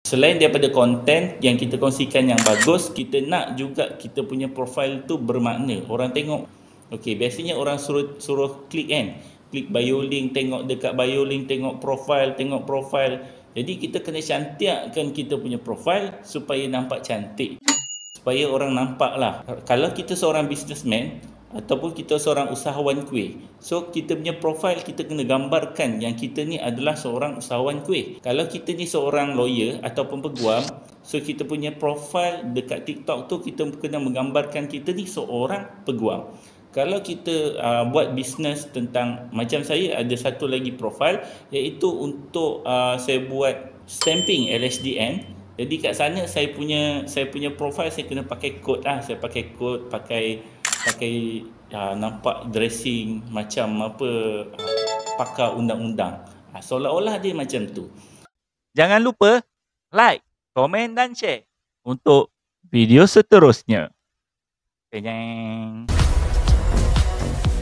Selain daripada konten yang kita kongsikan yang bagus, kita nak juga kita punya profil tu bermakna. Orang tengok, okey, biasanya orang suruh klik kan. Klik bio link, tengok dekat bio link, tengok profil. Jadi kita kena cantikkan kita punya profil supaya nampak cantik. Supaya orang nampak lah. Kalau kita seorang businessman ataupun kita seorang usahawan kuih, so kita punya profil kita kena gambarkan yang kita ni adalah seorang usahawan kuih. Kalau kita ni seorang lawyer ataupun peguam, so kita punya profil dekat TikTok tu kita kena menggambarkan kita ni seorang peguam. Kalau kita buat bisnes tentang, macam saya ada satu lagi profil iaitu untuk saya buat stamping LHDN. Jadi kat sana saya punya profil saya kena pakai kod lah. Saya pakai kod, pakai nampak dressing macam apa, pakar undang-undang. Seolah-olah dia macam tu. Jangan lupa like, komen dan share untuk video seterusnya. Tanyang.